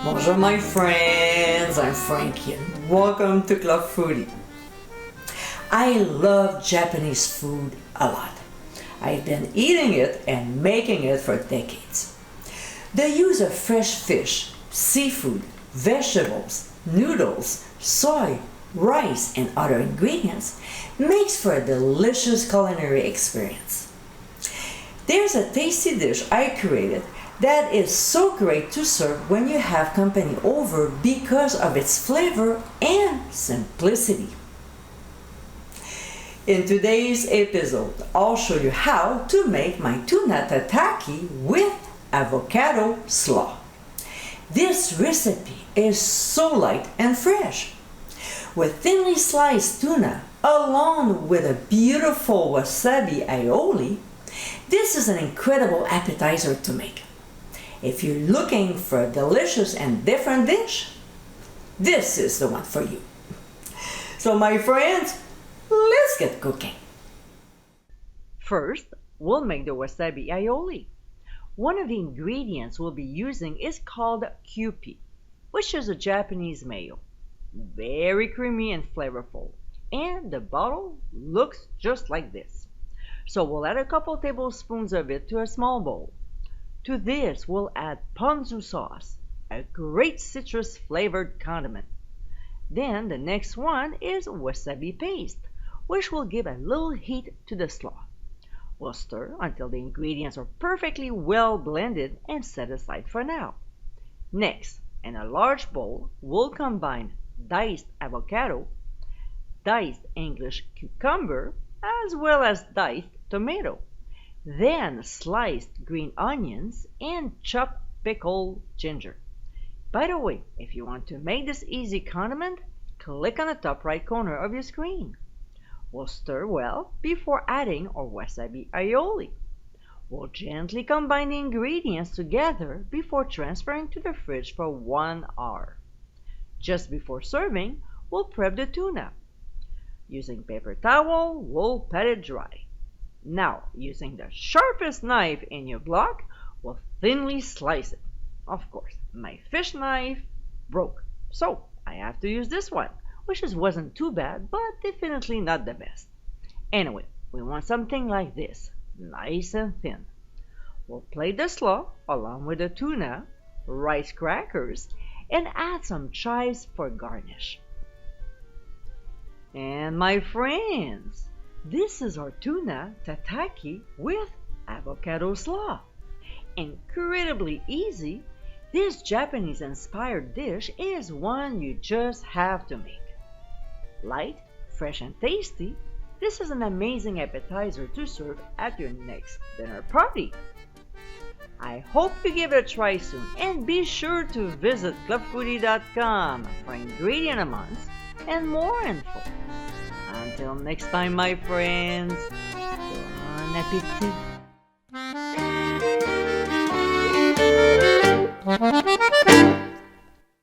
Bonjour my friends, I'm Frankie and welcome to Club Foodie. I love Japanese food a lot. I've been eating it and making it for decades. The use of fresh fish, seafood, vegetables, noodles, soy, rice, and other ingredients makes for a delicious culinary experience. There's a tasty dish I created that is so great to serve when you have company over because of its flavor and simplicity. In today's episode, I'll show you how to make my Tuna Tataki with Avocado Slaw. This recipe is so light and fresh. With thinly sliced tuna, along with a beautiful wasabi aioli, this is an incredible appetizer to make. If you're looking for a delicious and different dish, this is the one for you. So my friends, let's get cooking. First, we'll make the wasabi aioli. One of the ingredients we'll be using is called Kewpie, which is a Japanese mayo. Very creamy and flavorful. And the bottle looks just like this. So we'll add a couple tablespoons of it to a small bowl. To this, we'll add ponzu sauce, a great citrus-flavored condiment. Then the next one is wasabi paste, which will give a little heat to the slaw. We'll stir until the ingredients are perfectly well blended and set aside for now. Next, in a large bowl, we'll combine diced avocado, diced English cucumber, as well as diced tomato. Then sliced green onions and chopped pickled ginger. By the way, if you want to make this easy condiment, click on the top right corner of your screen. We'll stir well before adding our wasabi aioli. We'll gently combine the ingredients together before transferring to the fridge for 1 hour. Just before serving, we'll prep the tuna. Using paper towel, we'll pat it dry. Now, using the sharpest knife in your block, we'll thinly slice it. Of course, my fish knife broke, so I have to use this one, which wasn't too bad, but definitely not the best. Anyway, we want something like this, nice and thin. We'll plate the slaw along with the tuna, rice crackers, and add some chives for garnish. And my friends, this is our Tuna Tataki with Avocado Slaw. Incredibly easy, this Japanese-inspired dish is one you just have to make. Light, fresh and tasty, this is an amazing appetizer to serve at your next dinner party. I hope you give it a try soon and be sure to visit clubfoodie.com for ingredient amounts and more info. Until next time, my friends, bon appétit!